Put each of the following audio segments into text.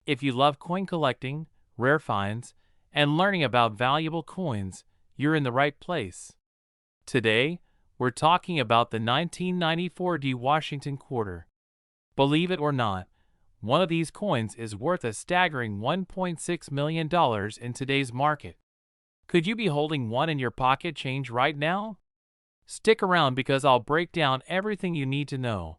If you love coin collecting, rare finds, and learning about valuable coins, you're in the right place. Today, we're talking about the 1994 D Washington quarter. Believe it or not, one of these coins is worth a staggering $1.6 million in today's market. Could you be holding one in your pocket change right now? Stick around because I'll break down everything you need to know: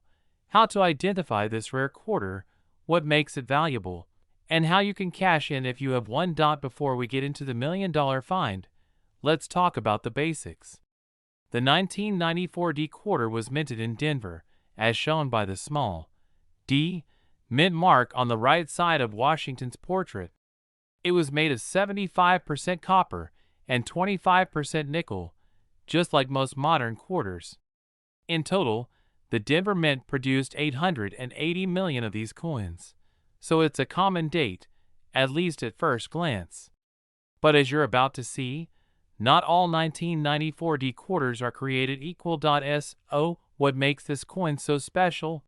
how to identify this rare quarter, what makes it valuable, and how you can cash in if you have one. Before we get into the $1 million find, let's talk about the basics. The 1994 D quarter was minted in Denver, as shown by the small D mint mark on the right side of Washington's portrait. It was made of 75% copper and 25% nickel, just like most modern quarters. In total, the Denver Mint produced 880 million of these coins, so it's a common date, at least at first glance. But as you're about to see, not all 1994 D quarters are created equal. So, what makes this coin so special?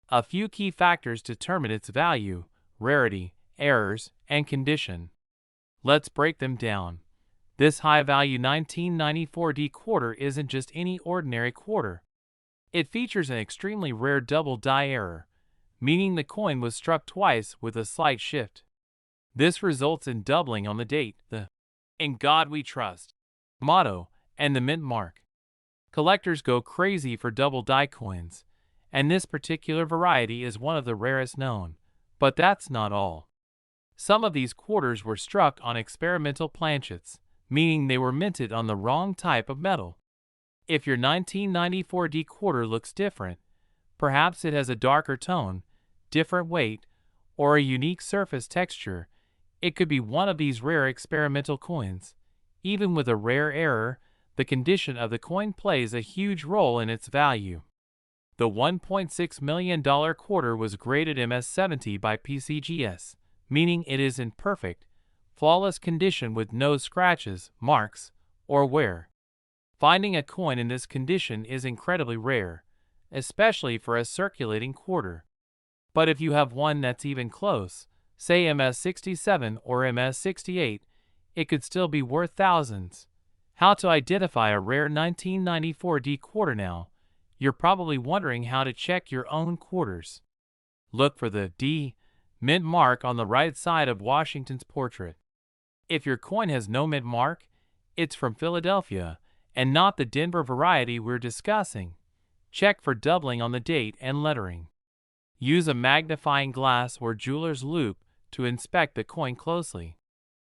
A few key factors determine its value: rarity, errors, and condition. Let's break them down. This high-value 1994 D quarter isn't just any ordinary quarter. It features an extremely rare double die error, meaning the coin was struck twice with a slight shift. This results in doubling on the date, the "In God We Trust" motto, and the mint mark. Collectors go crazy for double die coins, and this particular variety is one of the rarest known. But that's not all. Some of these quarters were struck on experimental planchets, meaning they were minted on the wrong type of metal. If your 1994 D quarter looks different, perhaps it has a darker tone, different weight, or a unique surface texture, it could be one of these rare experimental coins. Even with a rare error, the condition of the coin plays a huge role in its value. The $1.6 million quarter was graded MS-70 by PCGS, meaning it is in perfect, flawless condition with no scratches, marks, or wear. Finding a coin in this condition is incredibly rare, especially for a circulating quarter. But if you have one that's even close, say MS-67 or MS-68, it could still be worth thousands. How to identify a rare 1994 D quarter now? You're probably wondering how to check your own quarters. Look for the D mint mark on the right side of Washington's portrait. If your coin has no mint mark, it's from Philadelphia and not the Denver variety we're discussing. Check for doubling on the date and lettering. Use a magnifying glass or jeweler's loupe to inspect the coin closely.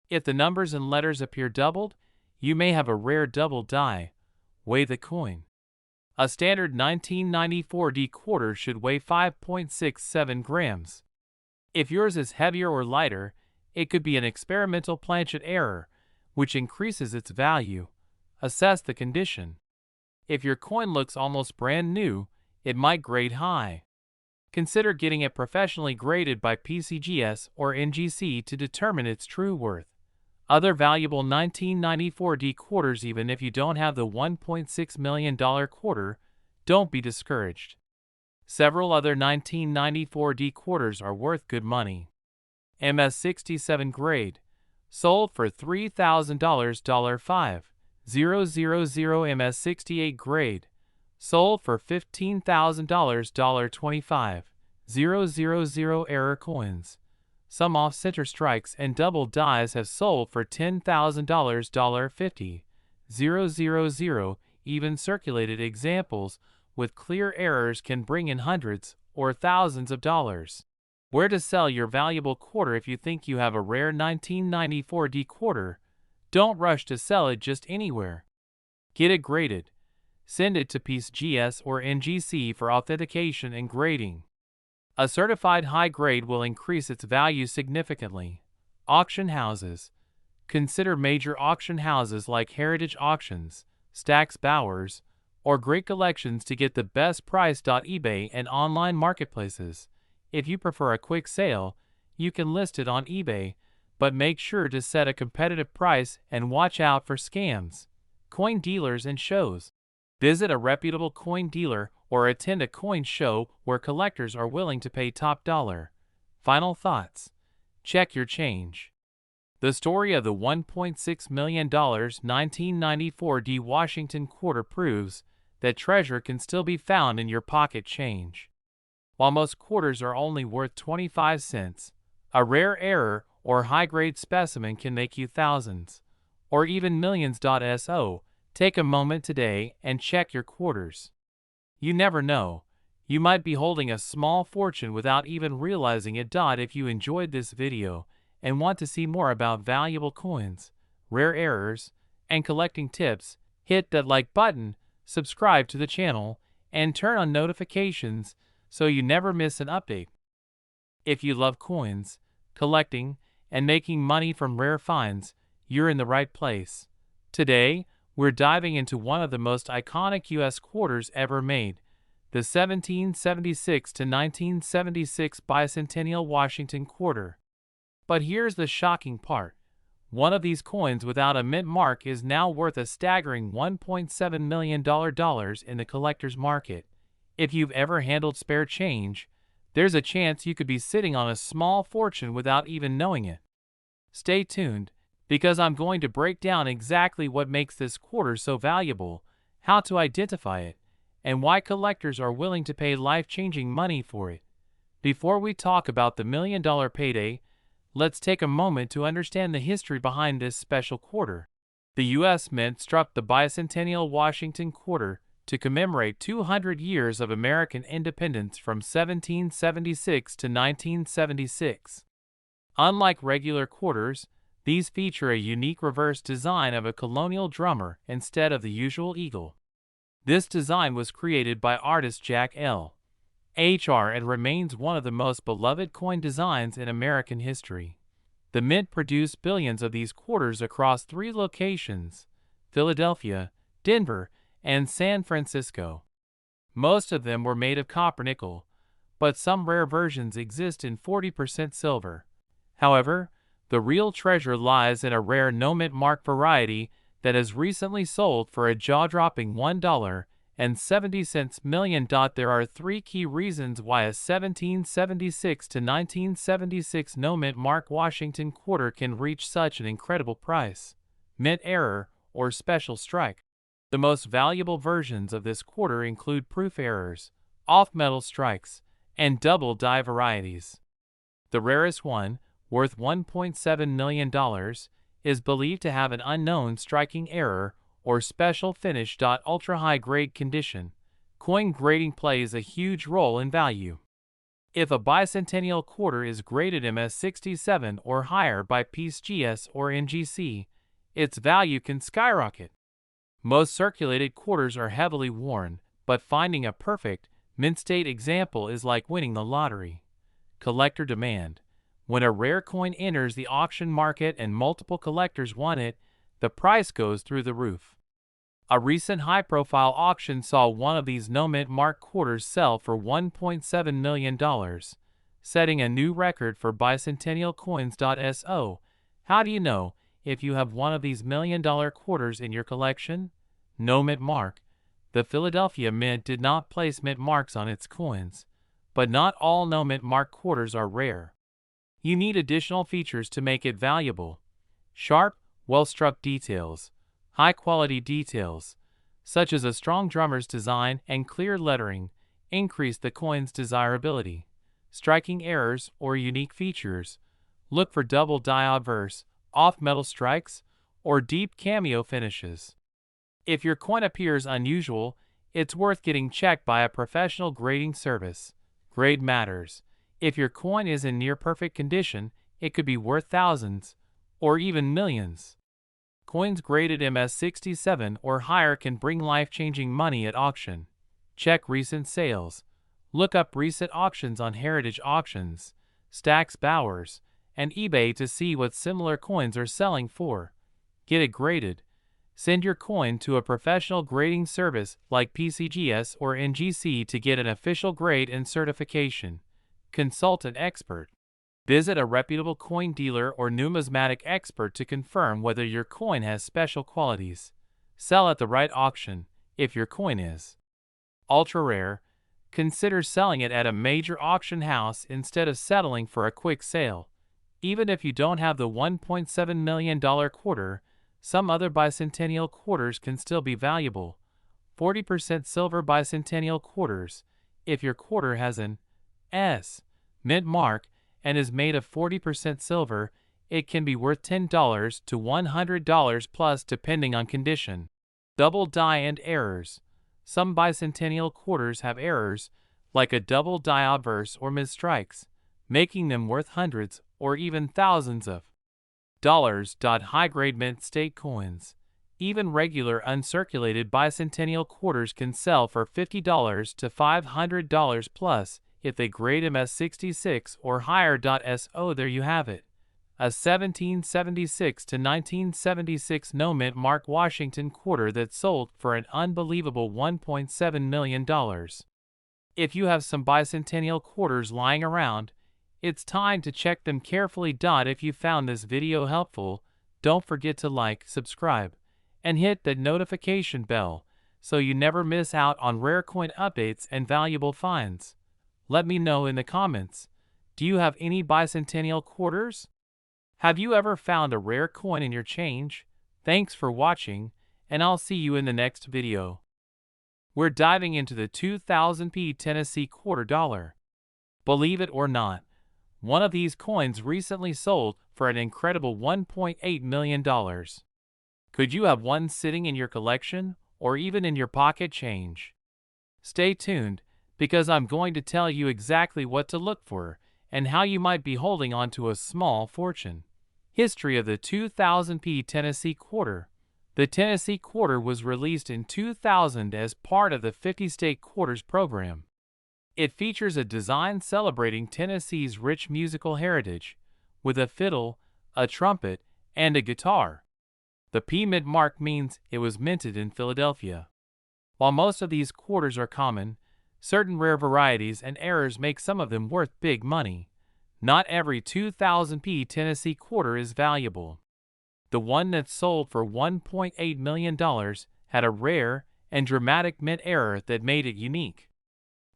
If the numbers and letters appear doubled, you may have a rare double die. Weigh the coin. A standard 1994 D quarter should weigh 5.67 grams. If yours is heavier or lighter, it could be an experimental planchet error, which increases its value. Assess the condition. If your coin looks almost brand new, it might grade high. Consider getting it professionally graded by PCGS or NGC to determine its true worth. Other valuable 1994 D quarters. Even if you don't have the $1.6 million quarter, don't be discouraged. Several other 1994 D quarters are worth good money. MS-67 grade, sold for $3,000. 5000 MS-68 grade, sold for $15,000. 25,000 error coins. Some off-center strikes and double dies have sold for $10,000. 50,000 even circulated examples with clear errors can bring in hundreds or thousands of dollars. Where to sell your valuable quarter? If you think you have a rare 1994 D quarter, don't rush to sell it just anywhere. Get it graded. Send it to PCGS or NGC for authentication and grading. A certified high grade will increase its value significantly. Auction houses. Consider major auction houses like Heritage Auctions, Stack's Bowers, or Great Collections to get the best price. eBay and online marketplaces. If you prefer a quick sale, you can list it on eBay, but make sure to set a competitive price and watch out for scams. Coin dealers and shows. Visit a reputable coin dealer or attend a coin show where collectors are willing to pay top dollar. Final thoughts. check your change. The story of the $1.6 million 1994 D Washington quarter proves that treasure can still be found in your pocket change. While most quarters are only worth 25 cents, a rare error or high-grade specimen can make you thousands, or even millions. So, take a moment today and check your quarters. You never know. You might be holding a small fortune without even realizing it. If you enjoyed this video and want to see more about valuable coins, rare errors, and collecting tips, hit that like button, subscribe to the channel, and turn on notifications so you never miss an update. If you love coins, collecting, and making money from rare finds, you're in the right place. Today, we're diving into one of the most iconic U.S. quarters ever made, the 1776 to 1976 Bicentennial Washington Quarter. But here's the shocking part. One of these coins without a mint mark is now worth a staggering $1.7 million in the collector's market. If you've ever handled spare change, there's a chance you could be sitting on a small fortune without even knowing it. Stay tuned, because I'm going to break down exactly what makes this quarter so valuable, how to identify it, and why collectors are willing to pay life-changing money for it. Before we talk about the million-dollar payday, let's take a moment to understand the history behind this special quarter. The U.S. Mint struck the Bicentennial Washington Quarter to commemorate 200 years of American independence from 1776 to 1976. Unlike regular quarters, these feature a unique reverse design of a colonial drummer instead of the usual eagle. This design was created by artist Jack L. H.R. and remains one of the most beloved coin designs in American history. The Mint produced billions of these quarters across 3 locations: Philadelphia, Denver, and San Francisco. Most of them were made of copper nickel, but some rare versions exist in 40% silver. However, the real treasure lies in a rare no-mint mark variety that has recently sold for a jaw-dropping $1.70 million. There are 3 key reasons why a 1776 to 1976 no-mint mark Washington quarter can reach such an incredible price: mint error or special strike. The most valuable versions of this quarter include proof errors, off-metal strikes, and double die varieties. The rarest one, worth $1.7 million, is believed to have an unknown striking error or special finish. Ultra-high grade condition. Coin grading plays a huge role in value. If a bicentennial quarter is graded MS67 or higher by PCGS or NGC, its value can skyrocket. Most circulated quarters are heavily worn, but finding a perfect, mint-state example is like winning the lottery. Collector demand. When a rare coin enters the auction market and multiple collectors want it, the price goes through the roof. A recent high-profile auction saw one of these no-mint mark quarters sell for $1.7 million, setting a new record for bicentennial coins. So, how do you know if you have one of these million-dollar quarters in your collection? No mint mark. The Philadelphia Mint did not place mint marks on its coins, but not all no mint mark quarters are rare. You need additional features to make it valuable. Sharp, well-struck details. High-quality details, such as a strong drummer's design and clear lettering, increase the coin's desirability. Striking errors or unique features. Look for double die obverse, off-metal strikes, or deep cameo finishes. If your coin appears unusual, it's worth getting checked by a professional grading service. Grade matters. If your coin is in near-perfect condition, it could be worth thousands, or even millions. Coins graded MS67 or higher can bring life-changing money at auction. Check recent sales. Look up recent auctions on Heritage Auctions, Stax Bowers, and eBay to see what similar coins are selling for. Get it graded. Send your coin to a professional grading service like PCGS or NGC to get an official grade and certification. Consult an expert. Visit a reputable coin dealer or numismatic expert to confirm whether your coin has special qualities. Sell at the right auction, if your coin is ultra rare. Consider selling it at a major auction house instead of settling for a quick sale. Even if you don't have the $1.7 million quarter, some other bicentennial quarters can still be valuable. 40% silver bicentennial quarters. If your quarter has an S mint mark and is made of 40% silver, it can be worth $10 to $100 plus depending on condition. Double die and errors. Some bicentennial quarters have errors, like a double die obverse or misstrikes, making them worth hundreds or even thousands of dollars. High-grade mint state coins. Even regular uncirculated bicentennial quarters can sell for $50 to $500 plus if they grade MS66 or higher. So there you have it. A 1776 to 1976 no mint mark Washington quarter that sold for an unbelievable $1.7 million. If you have some bicentennial quarters lying around, it's time to check them carefully. If you found this video helpful, don't forget to like, subscribe, and hit that notification bell so you never miss out on rare coin updates and valuable finds. Let me know in the comments, do you have any bicentennial quarters? Have you ever found a rare coin in your change? Thanks for watching, and I'll see you in the next video. We're diving into the 2000p Tennessee quarter dollar. Believe it or not, one of these coins recently sold for an incredible $1.8 million. Could you have one sitting in your collection or even in your pocket change? Stay tuned, because I'm going to tell you exactly what to look for and how you might be holding on to a small fortune. History of the 2000p Tennessee quarter. The Tennessee quarter was released in 2000 as part of the 50 State Quarters program. It features a design celebrating Tennessee's rich musical heritage, with a fiddle, a trumpet, and a guitar. The P mint mark means it was minted in Philadelphia. While most of these quarters are common, certain rare varieties and errors make some of them worth big money. Not every 2000p Tennessee quarter is valuable. The one that sold for $1.8 million had a rare and dramatic mint error that made it unique.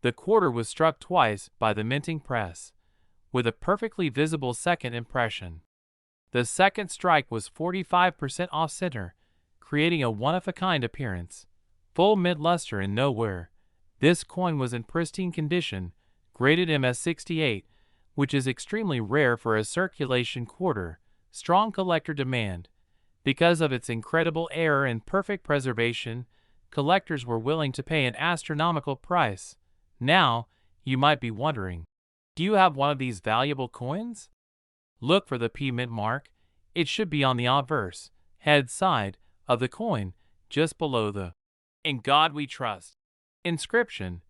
The quarter was struck twice by the minting press, with a perfectly visible second impression. The second strike was 45% off-center, creating a one-of-a-kind appearance. Full mint luster and no wear. This coin was in pristine condition, graded MS68, which is extremely rare for a circulation quarter. Strong collector demand. Because of its incredible error and perfect preservation, collectors were willing to pay an astronomical price. Now, you might be wondering, do you have one of these valuable coins? Look for the P mint mark. It should be on the obverse, head side, of the coin, just below the "In God We Trust" inscription.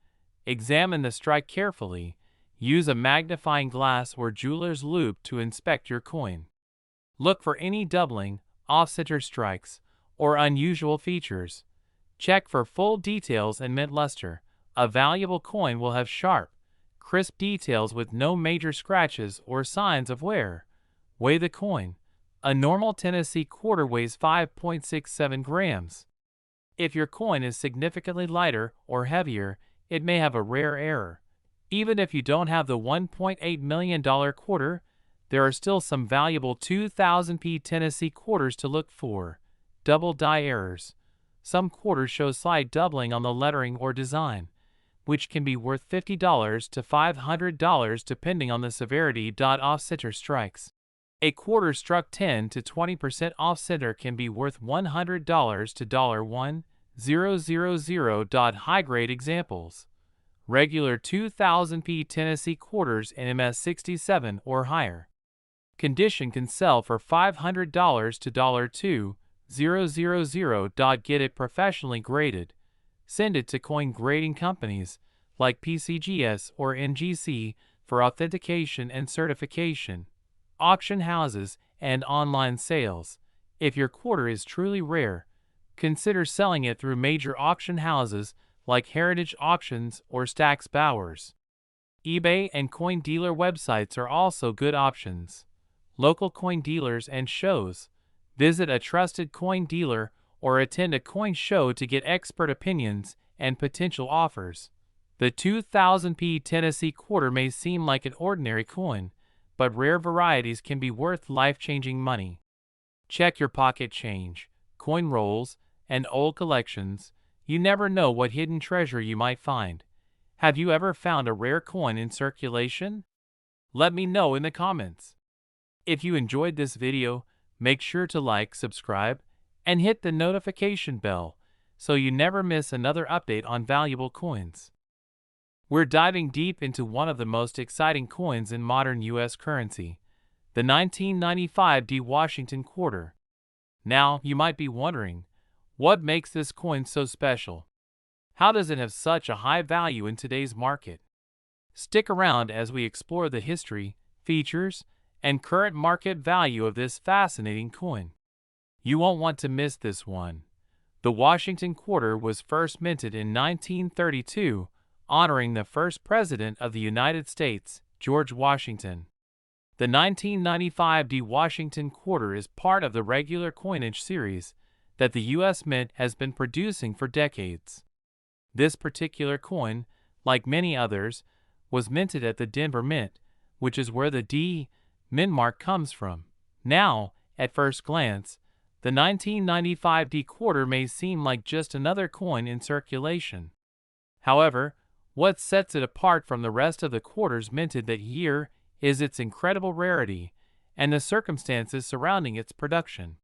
Examine the strike carefully. Use a magnifying glass or jeweler's loupe to inspect your coin. Look for any doubling, off-center strikes, or unusual features. Check for full details and mint luster. A valuable coin will have sharp, crisp details with no major scratches or signs of wear. Weigh the coin. A normal Tennessee quarter weighs 5.67 grams. If your coin is significantly lighter or heavier, it may have a rare error. Even if you don't have the $1.8 million quarter, there are still some valuable 2000p Tennessee quarters to look for. Double die errors. Some quarters show slight doubling on the lettering or design, which can be worth $50 to $500 depending on the severity. Off-center strikes. A quarter struck 10 to 20% off-center can be worth $100 to $1,000. High-grade examples. Regular 2000p Tennessee quarters in MS67 or higher condition can sell for $500 to $2,000. Get it professionally graded. Send it to coin grading companies like PCGS or NGC for authentication and certification. Auction houses and online sales. If your quarter is truly rare, consider selling it through major auction houses like Heritage Auctions or Stack's Bowers. eBay and coin dealer websites are also good options. Local coin dealers and shows. Visit a trusted coin dealer or attend a coin show to get expert opinions and potential offers. The 2000p Tennessee quarter may seem like an ordinary coin, but rare varieties can be worth life-changing money. Check your pocket change, coin rolls, and old collections. You never know what hidden treasure you might find. Have you ever found a rare coin in circulation? Let me know in the comments. If you enjoyed this video, make sure to like, subscribe, and hit the notification bell so you never miss another update on valuable coins. We're diving deep into one of the most exciting coins in modern U.S. currency, the 1995 D Washington Quarter. Now, you might be wondering, what makes this coin so special? How does it have such a high value in today's market? Stick around as we explore the history, features, and current market value of this fascinating coin. You won't want to miss this one. The Washington Quarter was first minted in 1932, honoring the first president of the United States, George Washington. The 1995 D Washington Quarter is part of the regular coinage series that the U.S. Mint has been producing for decades. This particular coin, like many others, was minted at the Denver Mint, which is where the D mint mark comes from. Now, at first glance, the 1995 D Quarter may seem like just another coin in circulation. However, what sets it apart from the rest of the quarters minted that year is its incredible rarity and the circumstances surrounding its production.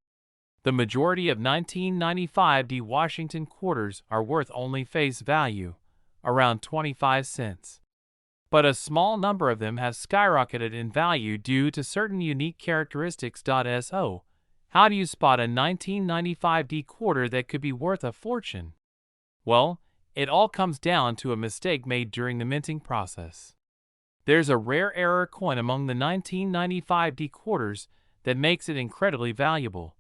The majority of 1995 D Washington quarters are worth only face value, around 25 cents. But a small number of them have skyrocketed in value due to certain unique characteristics. So, how do you spot a 1995 D quarter that could be worth a fortune? Well, it all comes down to a mistake made during the minting process. There's a rare error coin among the 1995 D quarters that makes it incredibly valuable.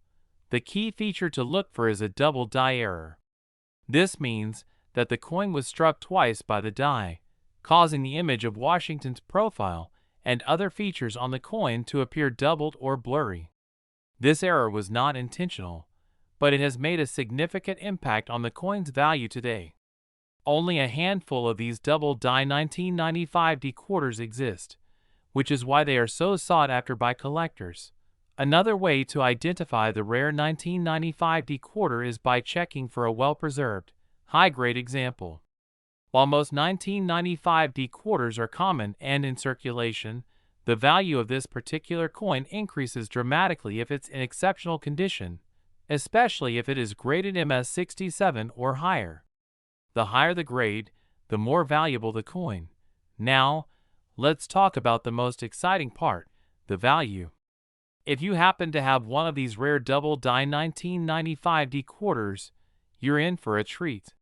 The key feature to look for is a double die error. This means that the coin was struck twice by the die, causing the image of Washington's profile and other features on the coin to appear doubled or blurry. This error was not intentional, but it has made a significant impact on the coin's value today. Only a handful of these double die 1995 D quarters exist, which is why they are so sought after by collectors. Another way to identify the rare 1995 D quarter is by checking for a well-preserved, high-grade example. While most 1995 D quarters are common and in circulation, the value of this particular coin increases dramatically if it's in exceptional condition, especially if it is graded MS67 or higher. The higher the grade, the more valuable the coin. Now, let's talk about the most exciting part, the value. If you happen to have one of these rare double die 1995 D quarters, you're in for a treat.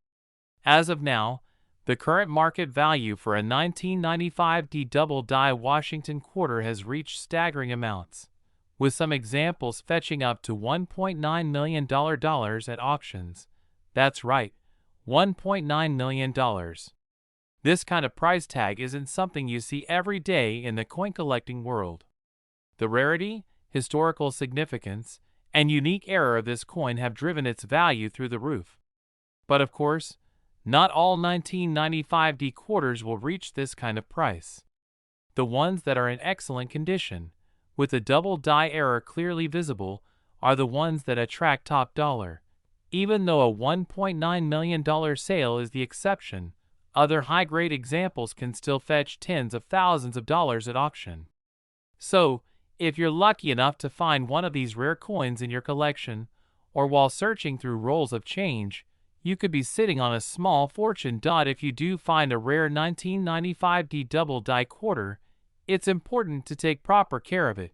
As of now, the current market value for a 1995 D double die Washington Quarter has reached staggering amounts, with some examples fetching up to $1.9 million at auctions. That's right, $1.9 million. This kind of price tag isn't something you see every day in the coin collecting world. The rarity, historical significance, and unique era of this coin have driven its value through the roof. But of course, not all 1995 D quarters will reach this kind of price. The ones that are in excellent condition, with the double die error clearly visible, are the ones that attract top dollar. Even though a $1.9 million sale is the exception, other high-grade examples can still fetch tens of thousands of dollars at auction. So, if you're lucky enough to find one of these rare coins in your collection, or while searching through rolls of change, you could be sitting on a small fortune. If you do find a rare 1995 D double die quarter, it's important to take proper care of it.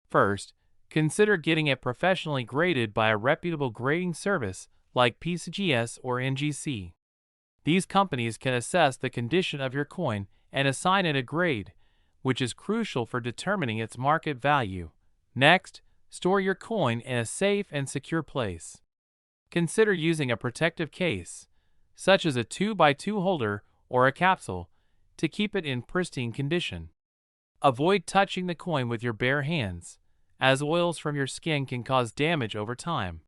First, consider getting it professionally graded by a reputable grading service like PCGS or NGC. These companies can assess the condition of your coin and assign it a grade, which is crucial for determining its market value. Next, store your coin in a safe and secure place. Consider using a protective case, such as a 2x2 holder or a capsule, to keep it in pristine condition. Avoid touching the coin with your bare hands, as oils from your skin can cause damage over time.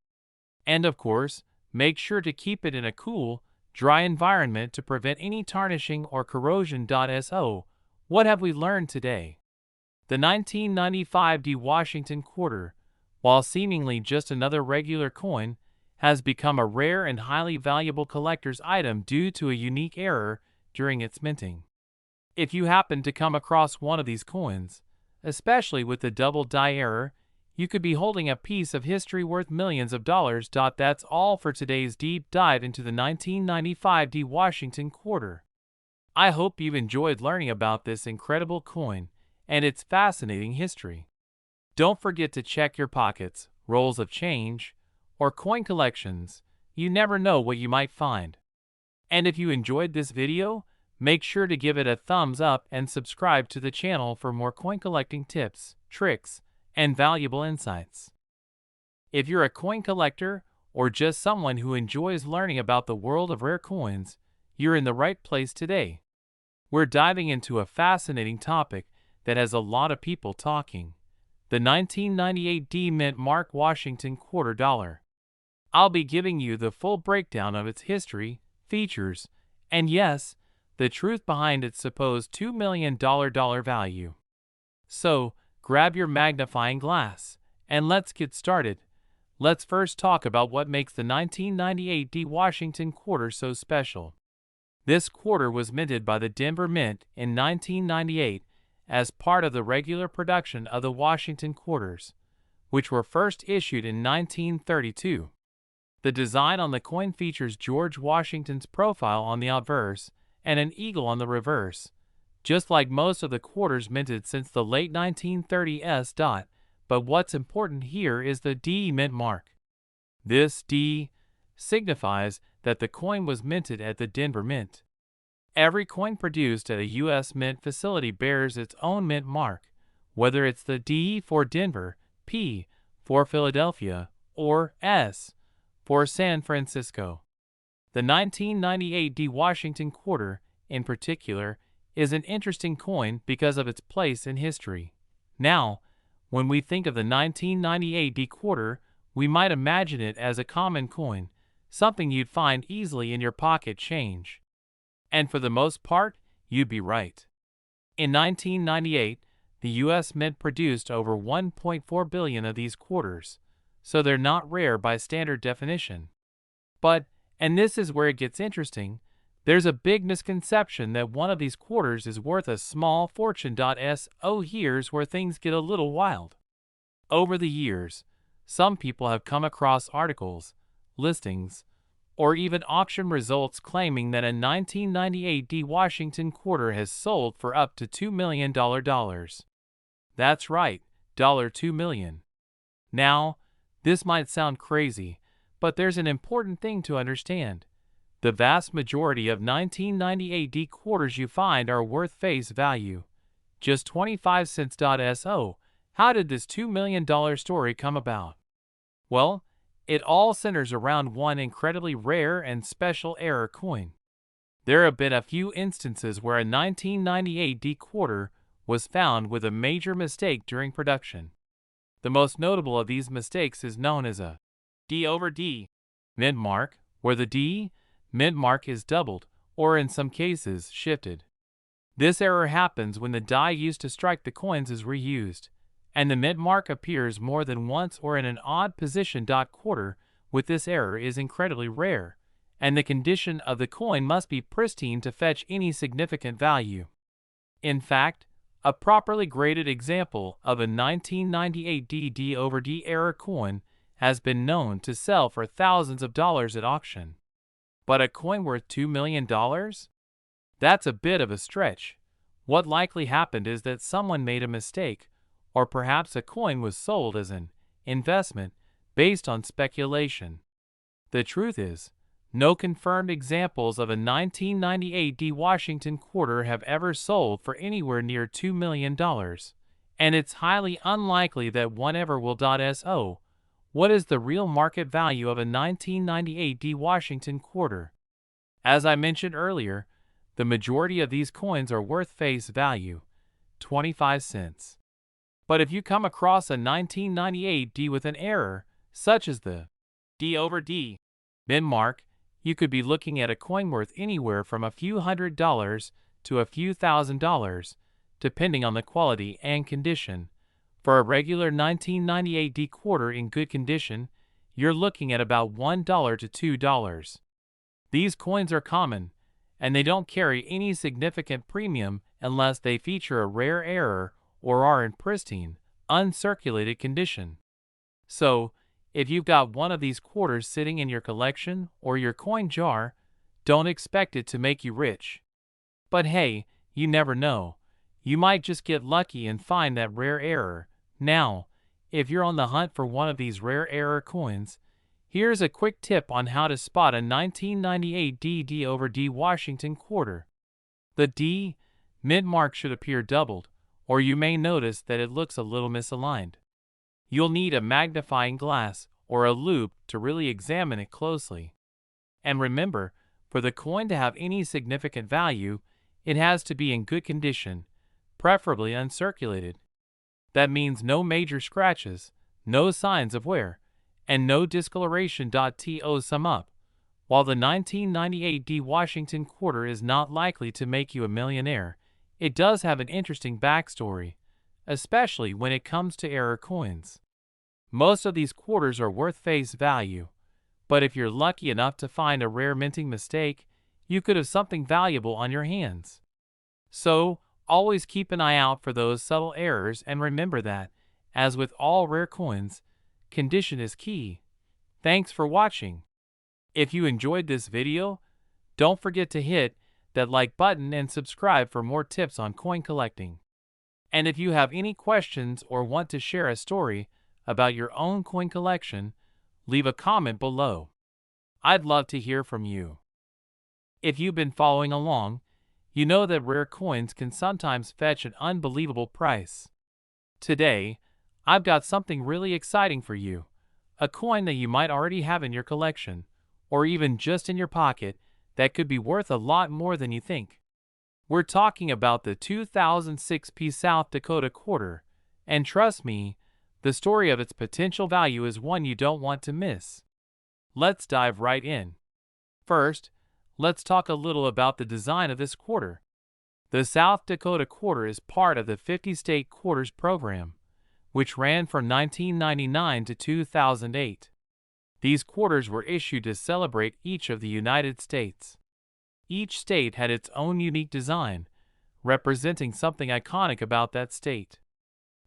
And of course, make sure to keep it in a cool, dry environment to prevent any tarnishing or corrosion. So, what have we learned today? The 1995 D Washington quarter, while seemingly just another regular coin, has become a rare and highly valuable collector's item due to a unique error during its minting. If you happen to come across one of these coins, especially with the double die error, you could be holding a piece of history worth millions of dollars. That's all for today's deep dive into the 1995 D Washington quarter. I hope you've enjoyed learning about this incredible coin and its fascinating history. Don't forget to check your pockets, rolls of change, or coin collections. You never know what you might find. And if you enjoyed this video, make sure to give it a thumbs up and subscribe to the channel for more coin collecting tips, tricks, and valuable insights. If you're a coin collector or just someone who enjoys learning about the world of rare coins, you're in the right place today. We're diving into a fascinating topic that has a lot of people talking: the 1998 D Mint Mark Washington quarter dollar. I'll be giving you the full breakdown of its history, features, and yes, the truth behind its supposed $2 million value. So, grab your magnifying glass, and let's get started. Let's first talk about what makes the 1998 D Washington quarter so special. This quarter was minted by the Denver Mint in 1998 as part of the regular production of the Washington quarters, which were first issued in 1932. The design on the coin features George Washington's profile on the obverse and an eagle on the reverse, just like most of the quarters minted since the late 1930s. But what's important here is the D Mint mark. This D signifies that the coin was minted at the Denver Mint. Every coin produced at a U.S. mint facility bears its own mint mark, whether it's the D for Denver, P for Philadelphia, or S for San Francisco. The 1998 D Washington quarter, in particular, is an interesting coin because of its place in history. Now, when we think of the 1998 D quarter, we might imagine it as a common coin, something you'd find easily in your pocket change. And for the most part, you'd be right. In 1998, the U.S. Mint produced over 1.4 billion of these quarters, so they're not rare by standard definition. But, and this is where it gets interesting, there's a big misconception that one of these quarters is worth a small fortune. So here's where things get a little wild. Over the years, some people have come across articles, listings, or even auction results claiming that a 1998 D Washington quarter has sold for up to $2 million. That's right, $2 million. Now, this might sound crazy, but there's an important thing to understand. The vast majority of 1998 D quarters you find are worth face value, just 25 cents. So, how did this $2 million story come about? Well, it all centers around one incredibly rare and special error coin. There have been a few instances where a 1998 D quarter was found with a major mistake during production. The most notable of these mistakes is known as a D over D mint mark, where the D mint mark is doubled, or in some cases shifted. This error happens when the die used to strike the coins is reused, and the mint mark appears more than once or in an odd position. Quarter with this error is incredibly rare, and the condition of the coin must be pristine to fetch any significant value. In fact, a properly graded example of a 1998 D over D error coin has been known to sell for thousands of dollars at auction. But a coin worth $2 million? That's a bit of a stretch. What likely happened is that someone made a mistake, or perhaps a coin was sold as an investment based on speculation. The truth is, no confirmed examples of a 1998 D Washington quarter have ever sold for anywhere near $2 million, and it's highly unlikely that one ever will. So, what is the real market value of a 1998 D Washington quarter? As I mentioned earlier, the majority of these coins are worth face value, 25 cents. But if you come across a 1998 D with an error, such as the D over D mint mark, you could be looking at a coin worth anywhere from a few $100s to a few $1,000s, depending on the quality and condition. For a regular 1998 D quarter in good condition, you're looking at about $1 to $2. These coins are common, and they don't carry any significant premium unless they feature a rare error or are in pristine, uncirculated condition. So, if you've got one of these quarters sitting in your collection or your coin jar, don't expect it to make you rich. But hey, you never know. You might just get lucky and find that rare error. Now, if you're on the hunt for one of these rare error coins, here's a quick tip on how to spot a 1998 D over D Washington quarter. The D mint mark should appear doubled, or you may notice that it looks a little misaligned. You'll need a magnifying glass or a loupe to really examine it closely. And remember, for the coin to have any significant value, it has to be in good condition, preferably uncirculated. That means no major scratches, no signs of wear, and no discoloration. To sum up, while the 1998 D Washington quarter is not likely to make you a millionaire, it does have an interesting backstory, especially when it comes to error coins. Most of these quarters are worth face value, but if you're lucky enough to find a rare minting mistake, you could have something valuable on your hands. So, always keep an eye out for those subtle errors and remember that, as with all rare coins, condition is key. Thanks for watching. If you enjoyed this video, don't forget to hit that like button and subscribe for more tips on coin collecting. And if you have any questions or want to share a story about your own coin collection, leave a comment below. I'd love to hear from you. If you've been following along, you know that rare coins can sometimes fetch an unbelievable price. Today, I've got something really exciting for you, a coin that you might already have in your collection, or even just in your pocket, that could be worth a lot more than you think. We're talking about the 2006 South Dakota quarter, and trust me, the story of its potential value is one you don't want to miss. Let's dive right in. First, let's talk a little about the design of this quarter. The South Dakota quarter is part of the 50-state quarters program, which ran from 1999 to 2008. These quarters were issued to celebrate each of the United States. Each state had its own unique design, representing something iconic about that state.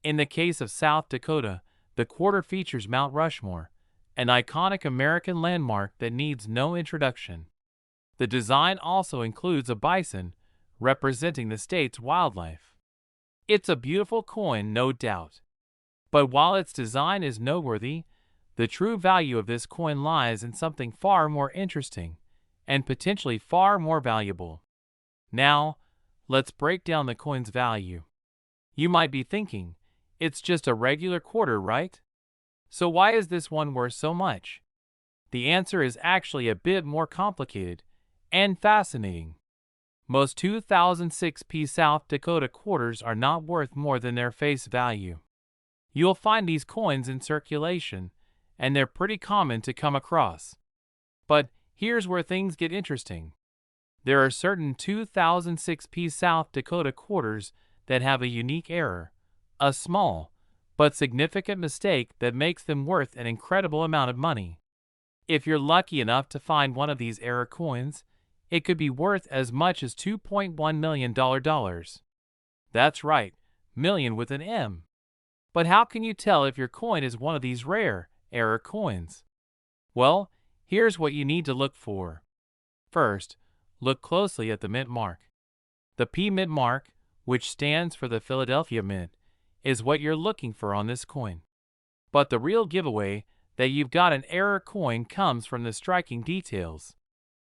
In the case of South Dakota, the quarter features Mount Rushmore, an iconic American landmark that needs no introduction. The design also includes a bison, representing the state's wildlife. It's a beautiful coin, no doubt. But while its design is noteworthy, the true value of this coin lies in something far more interesting and potentially far more valuable. Now, let's break down the coin's value. You might be thinking, it's just a regular quarter, right? So why is this one worth so much? The answer is actually a bit more complicated and fascinating. Most 2006 South Dakota quarters are not worth more than their face value. You'll find these coins in circulation, and they're pretty common to come across. But here's where things get interesting. There are certain 2006 South Dakota quarters that have a unique error, a small but significant mistake that makes them worth an incredible amount of money. If you're lucky enough to find one of these error coins, it could be worth as much as $2.1 million. That's right, million with an M. But how can you tell if your coin is one of these rare error coins? Well, here's what you need to look for. First, look closely at the mint mark. The P mint mark, which stands for the Philadelphia Mint, is what you're looking for on this coin. But the real giveaway that you've got an error coin comes from the striking details.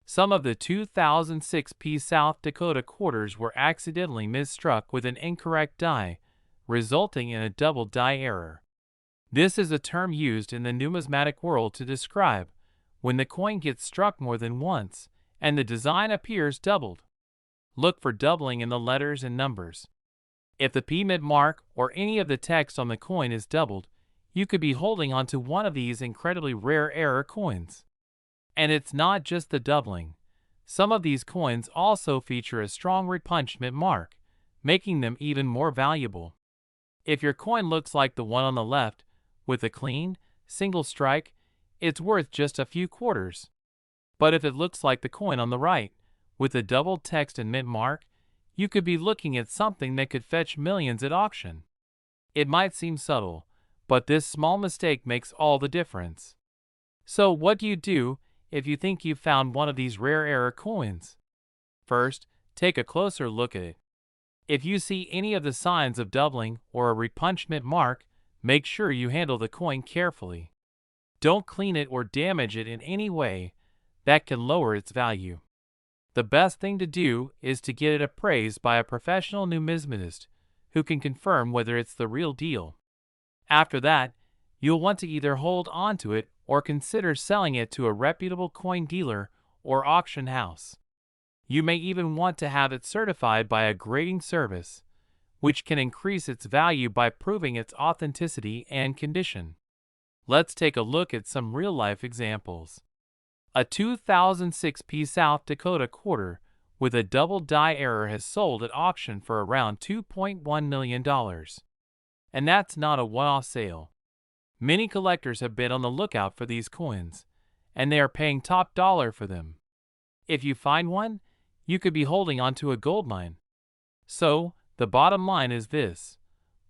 Some of the 2006 South Dakota quarters were accidentally misstruck with an incorrect die, resulting in a double die error. This is a term used in the numismatic world to describe when the coin gets struck more than once and the design appears doubled. Look for doubling in the letters and numbers. If the P mint mark or any of the text on the coin is doubled, you could be holding onto one of these incredibly rare error coins. And it's not just the doubling. Some of these coins also feature a strong repunched mint mark, making them even more valuable. If your coin looks like the one on the left, with a clean, single strike, it's worth just a few quarters. But if it looks like the coin on the right, with a double text and mint mark, you could be looking at something that could fetch millions at auction. It might seem subtle, but this small mistake makes all the difference. So what do you do if you think you've found one of these rare error coins? First, take a closer look at it. If you see any of the signs of doubling or a repunchment mark, make sure you handle the coin carefully. Don't clean it or damage it in any way that can lower its value. The best thing to do is to get it appraised by a professional numismatist who can confirm whether it's the real deal. After that, you'll want to either hold on to it or consider selling it to a reputable coin dealer or auction house. You may even want to have it certified by a grading service, which can increase its value by proving its authenticity and condition. Let's take a look at some real-life examples. A 2006 South Dakota quarter with a double die error has sold at auction for around $2.1 million. And that's not a one-off sale. Many collectors have been on the lookout for these coins, and they are paying top dollar for them. If you find one, you could be holding onto a goldmine. So, the bottom line is this.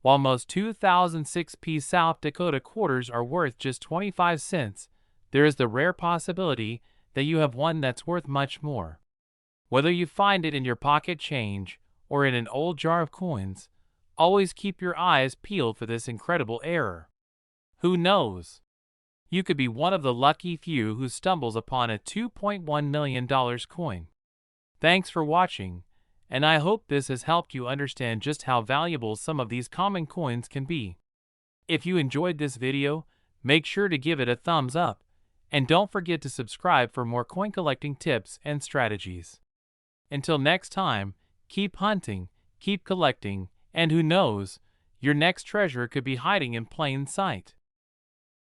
While most 2006 South Dakota quarters are worth just 25 cents, there is the rare possibility that you have one that's worth much more. Whether you find it in your pocket change or in an old jar of coins, always keep your eyes peeled for this incredible error. Who knows? You could be one of the lucky few who stumbles upon a $2.1 million coin. Thanks for watching, and I hope this has helped you understand just how valuable some of these common coins can be. If you enjoyed this video, make sure to give it a thumbs up, and don't forget to subscribe for more coin collecting tips and strategies. Until next time, keep hunting, keep collecting, and who knows, your next treasure could be hiding in plain sight.